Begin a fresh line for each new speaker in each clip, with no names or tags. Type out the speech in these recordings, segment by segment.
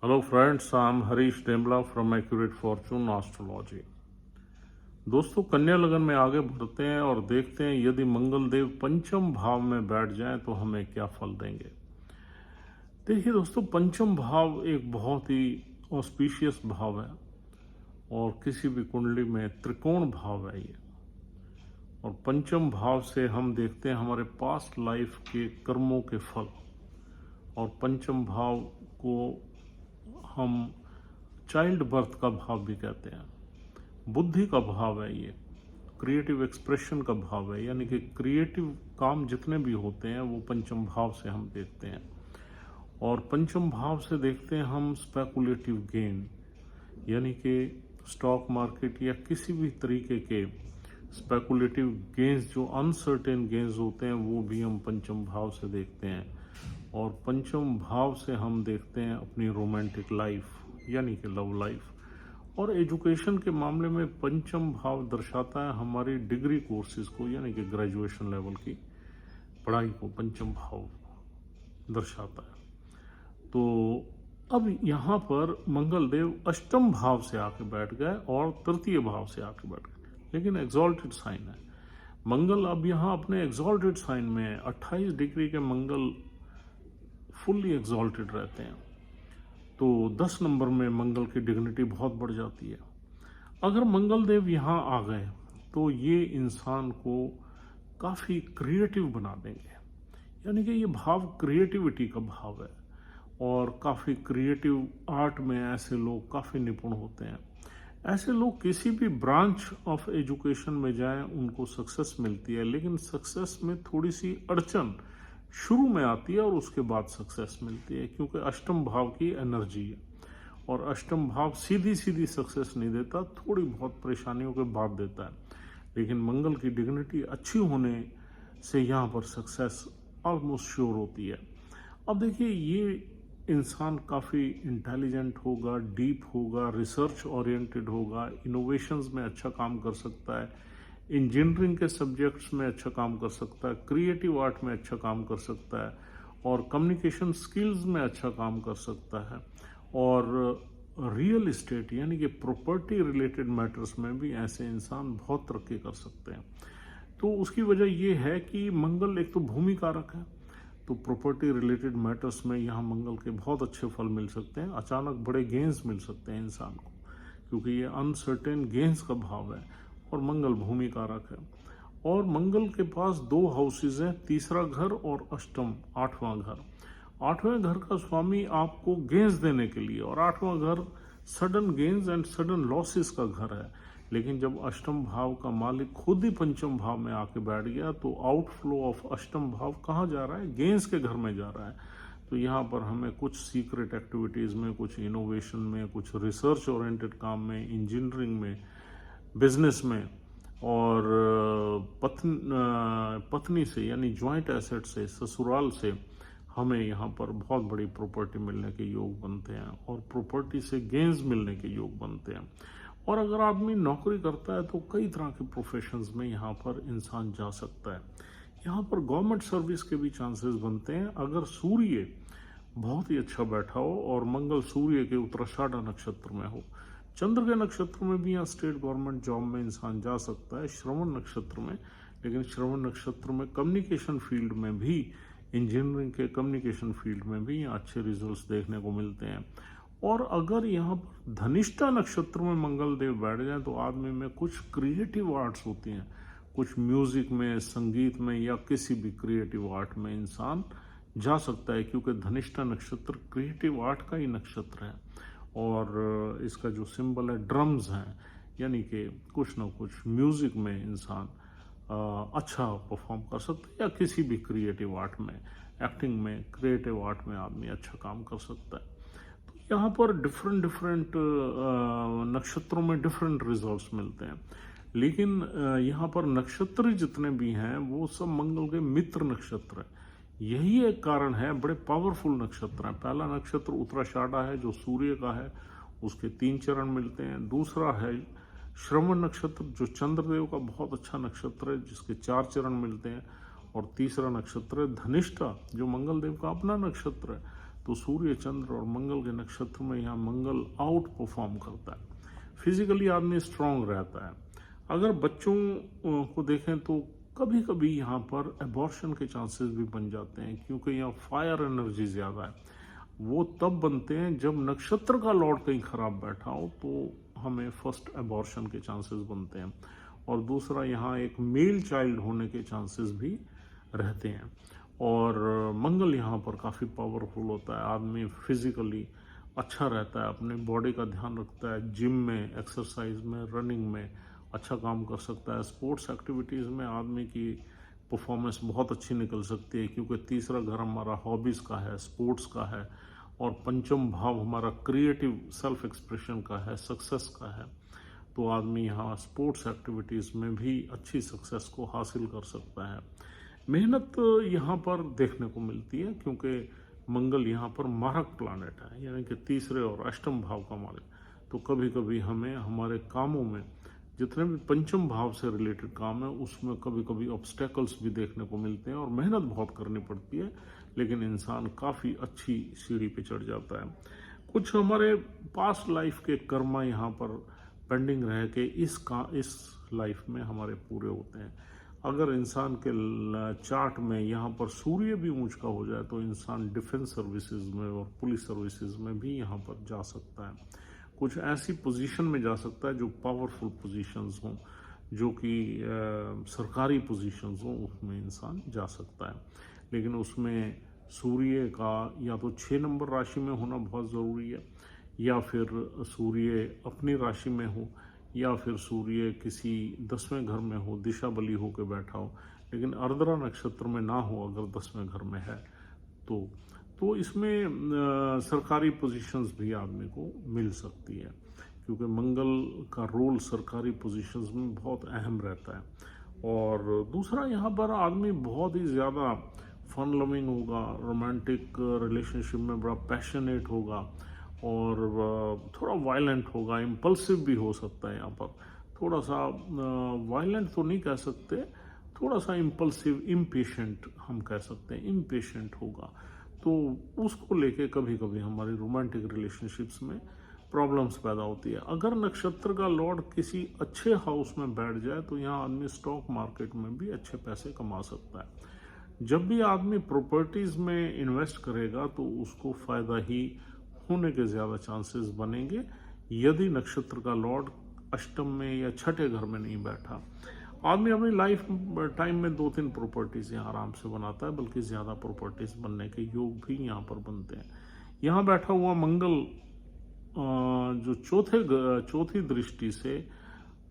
Hello friends, I'm Harish Demla from Accurate Fortune Astrology। दोस्तों, कन्या लगन में आगे बढ़ते हैं और देखते हैं यदि मंगल देव पंचम भाव में बैठ जाएं तो हमें क्या फल देंगे। देखिए दोस्तों, पंचम भाव एक बहुत ही ऑस्पिशियस भाव है और किसी भी कुंडली में त्रिकोण भाव है ये। और पंचम भाव से हम देखते हैं हमारे पास्ट लाइफ के कर्मों के फल। और पंचम भाव को हम चाइल्ड बर्थ का भाव भी कहते हैं। बुद्धि का भाव है ये, क्रिएटिव एक्सप्रेशन का भाव है, यानी कि क्रिएटिव काम जितने भी होते हैं वो पंचम भाव से हम देखते हैं। और पंचम भाव से देखते हैं हम स्पेकुलेटिव गेन, यानी कि स्टॉक मार्केट या किसी भी तरीके के स्पेकुलेटिव गेन्स, जो अनसर्टेन गेन्स होते हैं, वो भी हम पंचम भाव से देखते हैं। और पंचम भाव से हम देखते हैं अपनी रोमांटिक लाइफ, यानी कि लव लाइफ। और एजुकेशन के मामले में पंचम भाव दर्शाता है हमारी डिग्री कोर्सेज को, यानी कि ग्रेजुएशन लेवल की पढ़ाई को पंचम भाव दर्शाता है। तो अब यहाँ पर मंगल देव अष्टम भाव से आके बैठ गए और तृतीय भाव से आके बैठ गए, लेकिन एग्जॉल्टेड साइन है मंगल। अब यहाँ अपने एग्जॉल्टेड साइन में 28 डिग्री के मंगल फुल्ली एग्जॉल्टेड रहते हैं, तो 10 नंबर में मंगल की डिग्निटी बहुत बढ़ जाती है। अगर मंगल देव यहाँ आ गए तो ये इंसान को काफ़ी क्रिएटिव बना देंगे, यानी कि ये भाव क्रिएटिविटी का भाव है। और काफ़ी क्रिएटिव आर्ट में ऐसे लोग काफ़ी निपुण होते हैं। ऐसे लोग किसी भी ब्रांच ऑफ एजुकेशन में जाएं उनको सक्सेस मिलती है, लेकिन सक्सेस में थोड़ी सी अड़चन शुरू में आती है और उसके बाद सक्सेस मिलती है, क्योंकि अष्टम भाव की एनर्जी है। और अष्टम भाव सीधी सीधी सक्सेस नहीं देता, थोड़ी बहुत परेशानियों के बाद देता है। लेकिन मंगल की डिग्निटी अच्छी होने से यहाँ पर सक्सेस ऑलमोस्ट श्योर होती है। अब देखिए, ये इंसान काफ़ी इंटेलिजेंट होगा, डीप होगा, रिसर्च ओरिएंटेड होगा, इनोवेशंस में अच्छा काम कर सकता है, इंजीनियरिंग के सब्जेक्ट्स में अच्छा काम कर सकता है, क्रिएटिव आर्ट में अच्छा काम कर सकता है, और कम्युनिकेशन स्किल्स में अच्छा काम कर सकता है। और रियल इस्टेट यानी कि प्रॉपर्टी रिलेटेड मैटर्स में भी ऐसे इंसान बहुत तरक्की कर सकते हैं। तो उसकी वजह ये है कि मंगल एक तो भूमि कारक है, तो प्रॉपर्टी रिलेटेड मैटर्स में यहाँ मंगल के बहुत अच्छे फल मिल सकते हैं। अचानक बड़े गेन्स मिल सकते हैं इंसान को, क्योंकि ये अनसर्टेन गेन्स का भाव है और मंगल भूमि कारक है। और मंगल के पास 2 हाउसेज हैं, तीसरा घर और अष्टम 8वां घर। 8वें घर का स्वामी आपको गेन्स देने के लिए, और 8वां घर sudden gains and sudden losses का घर है। लेकिन जब अष्टम भाव का मालिक खुद ही पंचम भाव में आके बैठ गया तो आउटफ्लो ऑफ अष्टम भाव कहाँ जा रहा है? गेन्स के घर में जा रहा है। तो यहाँ पर हमें कुछ सीक्रेट एक्टिविटीज़ में, कुछ इनोवेशन में, कुछ रिसर्च ओरिएंटेड काम में, इंजीनियरिंग में, बिजनेस में, और पत्नी से यानी ज्वाइंट एसेट से, ससुराल से हमें यहाँ पर बहुत बड़ी प्रॉपर्टी मिलने के योग बनते हैं और प्रॉपर्टी से गेन्स मिलने के योग बनते हैं। और अगर आदमी नौकरी करता है तो कई तरह के प्रोफेशंस में यहाँ पर इंसान जा सकता है। यहाँ पर गवर्नमेंट सर्विस के भी चांसेस बनते हैं अगर सूर्य बहुत ही अच्छा बैठा हो और मंगल सूर्य के उत्तराषाढ़ नक्षत्र में हो। चंद्र के नक्षत्र में भी यहाँ स्टेट गवर्नमेंट जॉब में इंसान जा सकता है, श्रवण नक्षत्र में। लेकिन श्रवण नक्षत्र में कम्युनिकेशन फील्ड में भी, इंजीनियरिंग के कम्युनिकेशन फील्ड में भी यहाँ अच्छे रिजल्ट्स देखने को मिलते हैं। और अगर यहाँ पर धनिष्ठा नक्षत्र में मंगल देव बैठ जाए तो आदमी में कुछ क्रिएटिव आर्ट्स होती हैं, कुछ म्यूजिक में, संगीत में, या किसी भी क्रिएटिव आर्ट में इंसान जा सकता है, क्योंकि धनिष्ठा नक्षत्र क्रिएटिव आर्ट का ही नक्षत्र है। और इसका जो सिंबल है ड्रम्स हैं, यानी कि कुछ ना कुछ म्यूजिक में इंसान अच्छा परफॉर्म कर सकता है, या किसी भी क्रिएटिव आर्ट में, एक्टिंग में, क्रिएटिव आर्ट में आदमी अच्छा काम कर सकता है। तो यहाँ पर डिफरेंट नक्षत्रों में डिफरेंट रिजल्ट्स मिलते हैं। लेकिन यहाँ पर नक्षत्र जितने भी हैं वो सब मंगल के मित्र नक्षत्र हैं। यही एक कारण है, बड़े पावरफुल नक्षत्र हैं। पहला नक्षत्र उत्तराषाढ़ है जो सूर्य का है, उसके 3 चरण मिलते हैं। दूसरा है श्रवण नक्षत्र जो चंद्रदेव का बहुत अच्छा नक्षत्र है, जिसके 4 चरण मिलते हैं। और तीसरा नक्षत्र है धनिष्ठा जो मंगल देव का अपना नक्षत्र है। तो सूर्य, चंद्र और मंगल के नक्षत्र में यहाँ मंगल आउट परफॉर्म करता है, फिजिकली आदमी स्ट्रांग रहता है। अगर बच्चों को देखें तो कभी कभी यहाँ पर एबॉर्शन के चांसेस भी बन जाते हैं, क्योंकि यहाँ फायर एनर्जी ज़्यादा है। वो तब बनते हैं जब नक्षत्र का लॉर्ड कहीं खराब बैठा हो, तो हमें फर्स्ट एबॉर्शन के चांसेस बनते हैं। और दूसरा, यहाँ एक मेल चाइल्ड होने के चांसेस भी रहते हैं। और मंगल यहाँ पर काफ़ी पावरफुल होता है, आदमी फिजिकली अच्छा रहता है, अपने बॉडी का ध्यान रखता है, जिम में, एक्सरसाइज में, रनिंग में अच्छा काम कर सकता है। स्पोर्ट्स एक्टिविटीज़ में आदमी की परफॉर्मेंस बहुत अच्छी निकल सकती है, क्योंकि तीसरा घर हमारा हॉबीज़ का है, स्पोर्ट्स का है, और पंचम भाव हमारा क्रिएटिव सेल्फ एक्सप्रेशन का है, सक्सेस का है। तो आदमी यहाँ स्पोर्ट्स एक्टिविटीज़ में भी अच्छी सक्सेस को हासिल कर सकता है। मेहनत यहाँ पर देखने को मिलती है, क्योंकि मंगल यहाँ पर मारक प्लैनेट है, यानी कि तीसरे और अष्टम भाव का मालिक। तो कभी कभी हमें हमारे कामों में, जितने भी पंचम भाव से रिलेटेड काम है, उसमें कभी कभी ऑब्स्टेकल्स भी देखने को मिलते हैं और मेहनत बहुत करनी पड़ती है, लेकिन इंसान काफ़ी अच्छी सीढ़ी पे चढ़ जाता है। कुछ हमारे पास्ट लाइफ के कर्मा यहाँ पर पेंडिंग रह के इस लाइफ में हमारे पूरे होते हैं। अगर इंसान के चार्ट में यहाँ पर सूर्य भी ऊंच का हो जाए तो इंसान डिफेंस सर्विसेज में और पुलिस सर्विसेज में भी यहाँ पर जा सकता है। कुछ ऐसी पोजीशन में जा सकता है जो पावरफुल पोजीशंस हों, जो कि सरकारी पोजीशंस हों, उसमें इंसान जा सकता है। लेकिन उसमें सूर्य का या तो 6 नंबर राशि में होना बहुत ज़रूरी है, या फिर सूर्य अपनी राशि में हो, या फिर सूर्य किसी 10वें घर में हो, दिशा बली होकर बैठा हो, लेकिन आर्द्रा नक्षत्र में ना हो अगर 10वें घर में है तो इसमें सरकारी पोजीशंस भी आदमी को मिल सकती है, क्योंकि मंगल का रोल सरकारी पोजीशंस में बहुत अहम रहता है। और दूसरा, यहाँ पर आदमी बहुत ही ज़्यादा फन लविंग होगा, रोमांटिक रिलेशनशिप में बड़ा पैशनेट होगा, और थोड़ा वायलेंट होगा, इम्पल्सिव भी हो सकता है। यहाँ पर थोड़ा सा वायलेंट तो नहीं कह सकते, थोड़ा सा इम्पल्सिव, इम्पेशेंट हम कह सकते हैं, इम्पेशेंट होगा। तो उसको लेके कभी कभी हमारी रोमांटिक रिलेशनशिप्स में प्रॉब्लम्स पैदा होती है। अगर नक्षत्र का लॉर्ड किसी अच्छे हाउस में बैठ जाए तो यहाँ आदमी स्टॉक मार्केट में भी अच्छे पैसे कमा सकता है। जब भी आदमी प्रॉपर्टीज़ में इन्वेस्ट करेगा तो उसको फ़ायदा ही होने के ज़्यादा चांसेस बनेंगे, यदि नक्षत्र का लॉर्ड अष्टम में या छठे घर में नहीं बैठा। आदमी अपनी लाइफ टाइम में 2-3 प्रॉपर्टीज़ यहाँ आराम से बनाता है, बल्कि ज़्यादा प्रॉपर्टीज़ बनने के योग भी यहाँ पर बनते हैं। यहाँ बैठा हुआ मंगल जो चौथी दृष्टि से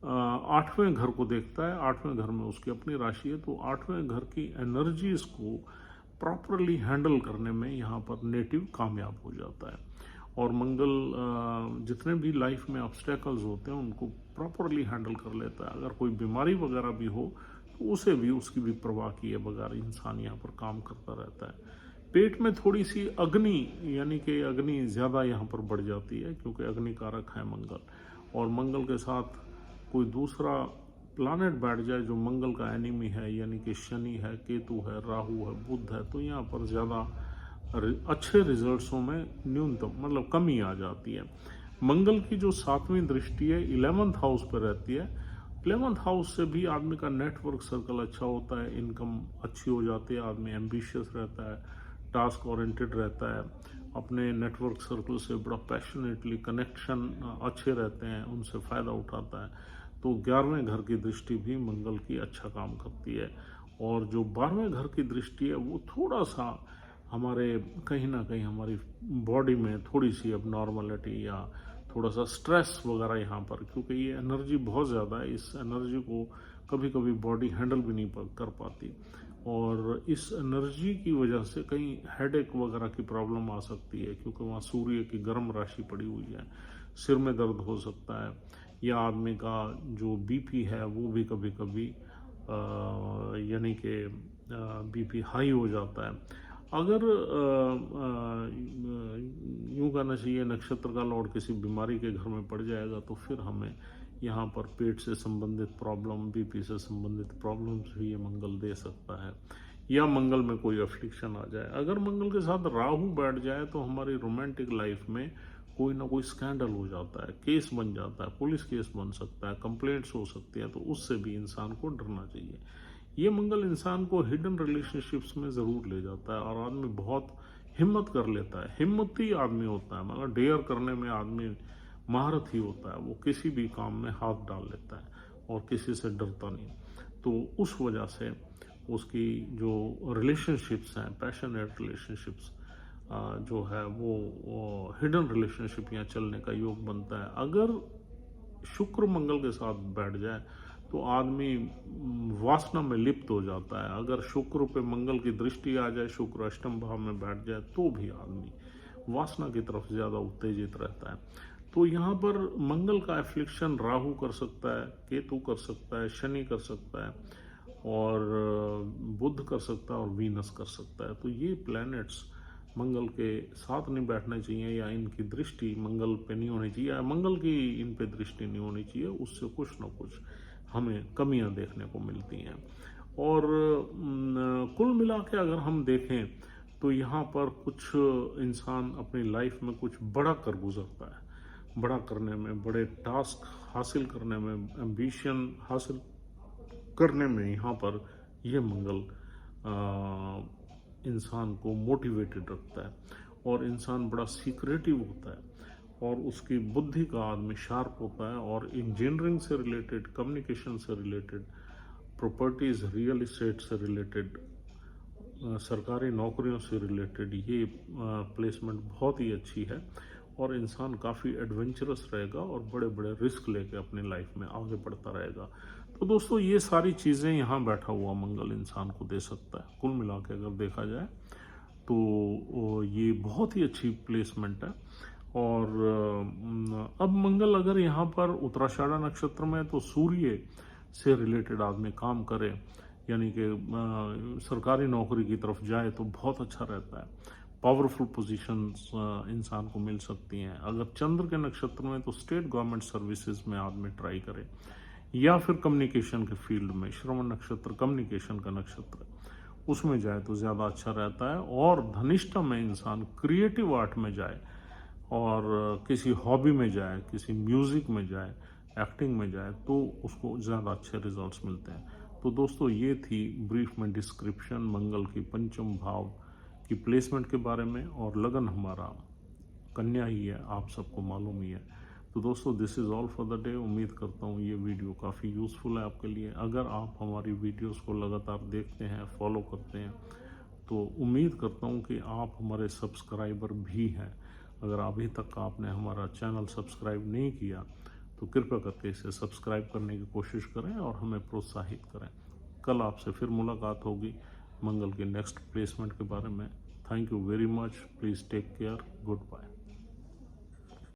8वें घर को देखता है, 8वें घर में उसकी अपनी राशि है, तो 8वें घर की एनर्जीज को प्रॉपरली हैंडल करने में यहाँ पर नेटिव कामयाब हो जाता है। और मंगल जितने भी लाइफ में ऑब्स्टेकल्स होते हैं उनको प्रॉपरली हैंडल कर लेता है। अगर कोई बीमारी वगैरह भी हो तो उसे भी, उसकी भी परवाह किए बगैर इंसान यहाँ पर काम करता रहता है। पेट में थोड़ी सी अग्नि, यानी कि अग्नि ज़्यादा यहाँ पर बढ़ जाती है, क्योंकि अग्नि कारक है मंगल, और मंगल के साथ कोई दूसरा प्लानेट बैठ जाए जो मंगल का एनिमी है, यानी कि शनि है, केतु है, राहु है, बुध है, तो यहाँ पर ज़्यादा अच्छे रिजल्ट्सों में न्यूनतम मतलब कमी आ जाती है। मंगल की जो 7वीं दृष्टि है 11th हाउस पर रहती है। 11th हाउस से भी आदमी का नेटवर्क सर्कल अच्छा होता है, इनकम अच्छी हो जाती है, आदमी एम्बिशियस रहता है, टास्क ओरिएंटेड रहता है, अपने नेटवर्क सर्कल से बड़ा पैशनेटली कनेक्शन अच्छे रहते हैं, उनसे फ़ायदा उठाता है। तो 11वें घर की दृष्टि भी मंगल की अच्छा काम करती है। और जो 12वें घर की दृष्टि है वो थोड़ा सा हमारे कहीं ना कहीं हमारी बॉडी में थोड़ी सी अब नॉर्मलिटी या थोड़ा सा स्ट्रेस वगैरह यहाँ पर, क्योंकि ये एनर्जी बहुत ज़्यादा है, इस एनर्जी को कभी कभी बॉडी हैंडल भी नहीं कर पाती, और इस एनर्जी की वजह से कहीं हेडेक वगैरह की प्रॉब्लम आ सकती है, क्योंकि वहाँ सूर्य की गर्म राशि पड़ी हुई है। सिर में दर्द हो सकता है, या आदमी का जो बीपी है वो भी कभी कभी यानी कि बीपी हाई हो जाता है। अगर यूँ कहना चाहिए नक्षत्र का लॉर्ड किसी बीमारी के घर में पड़ जाएगा तो फिर हमें यहाँ पर पेट से संबंधित प्रॉब्लम, बीपी से संबंधित प्रॉब्लम्स भी ये मंगल दे सकता है। या मंगल में कोई अफ्लिक्शन आ जाए। अगर मंगल के साथ राहु बैठ जाए तो हमारी रोमांटिक लाइफ में कोई ना कोई स्कैंडल हो जाता है, केस बन जाता है, पुलिस केस बन सकता है, कंप्लेंट्स हो सकती है, तो उससे भी इंसान को डरना चाहिए। ये मंगल इंसान को हिडन रिलेशनशिप्स में ज़रूर ले जाता है और आदमी बहुत हिम्मत कर लेता है, हिम्मती आदमी होता है, मतलब डेयर करने में आदमी महारत ही होता है, वो किसी भी काम में हाथ डाल लेता है और किसी से डरता नहीं। तो उस वजह से उसकी जो रिलेशनशिप्स हैं, पैशनेट रिलेशनशिप्स जो है वो हिडन रिलेशनशिप यहाँ चलने का योग बनता है। अगर शुक्र मंगल के साथ बैठ जाए तो आदमी वासना में लिप्त हो जाता है। अगर शुक्र पे मंगल की दृष्टि आ जाए, शुक्र अष्टम भाव में बैठ जाए, तो भी आदमी वासना की तरफ ज़्यादा उत्तेजित रहता है। तो यहाँ पर मंगल का एफ्लिक्शन राहु कर सकता है, केतु कर सकता है, शनि कर सकता है और बुध कर सकता है और वीनस कर सकता है। तो ये प्लैनेट्स मंगल के साथ नहीं बैठने चाहिए या इनकी दृष्टि मंगल पे नहीं होनी चाहिए या मंगल की इन पे दृष्टि नहीं होनी चाहिए। उससे कुछ ना कुछ हमें कमियां देखने को मिलती हैं। और कुल मिला के अगर हम देखें तो यहाँ पर कुछ इंसान अपनी लाइफ में कुछ बड़ा कर गुजरता है, बड़ा करने में, बड़े टास्क हासिल करने में, एम्बिशन हासिल करने में यहाँ पर यह मंगल इंसान को मोटिवेटेड रखता है और इंसान बड़ा सीक्रेटिव होता है और उसकी बुद्धि का आदमी शार्प होता है और इंजीनियरिंग से रिलेटेड, कम्युनिकेशन से रिलेटेड, प्रॉपर्टीज, रियल इस्टेट से रिलेटेड, सरकारी नौकरियों से रिलेटेड ये प्लेसमेंट बहुत ही अच्छी है और इंसान काफ़ी एडवेंचरस रहेगा और बड़े बड़े रिस्क लेके अपनी लाइफ में आगे बढ़ता रहेगा। तो दोस्तों ये सारी चीज़ें यहाँ बैठा हुआ मंगल इंसान को दे सकता है। कुल मिला के अगर देखा जाए तो ये बहुत ही अच्छी प्लेसमेंट है। और अब मंगल अगर यहाँ पर उत्तराषाढ़ा नक्षत्र में तो सूर्य से रिलेटेड आदमी काम करे, यानी कि सरकारी नौकरी की तरफ जाए तो बहुत अच्छा रहता है। पावरफुल पोजीशंस इंसान को मिल सकती हैं। अगर चंद्र के नक्षत्र में तो स्टेट गवर्नमेंट सर्विसेज में आदमी ट्राई करे या फिर कम्युनिकेशन के फील्ड में, श्रवण नक्षत्र कम्युनिकेशन का नक्षत्र, उसमें जाए तो ज़्यादा अच्छा रहता है। और धनिष्ठा में इंसान क्रिएटिव आर्ट में जाए और किसी हॉबी में जाए, किसी म्यूज़िक में जाए, एक्टिंग में जाए तो उसको ज़्यादा अच्छे रिजल्ट्स मिलते हैं। तो दोस्तों ये थी ब्रीफ में डिस्क्रिप्शन मंगल की पंचम भाव की प्लेसमेंट के बारे में। और लगन हमारा कन्या ही है, आप सबको मालूम ही है। तो दोस्तों this is all for the day. उम्मीद करता हूँ ये वीडियो काफ़ी यूज़फुल है आपके लिए। अगर आप हमारी वीडियोस को लगातार देखते हैं, फॉलो करते हैं, तो उम्मीद करता हूँ कि आप हमारे सब्सक्राइबर भी हैं। अगर अभी तक आपने हमारा चैनल सब्सक्राइब नहीं किया तो कृपया करके इसे सब्सक्राइब करने की कोशिश करें और हमें प्रोत्साहित करें। कल आपसे फिर मुलाकात होगी मंगल के नेक्स्ट प्लेसमेंट के बारे में। Thank you very much. Please take care. Good bye.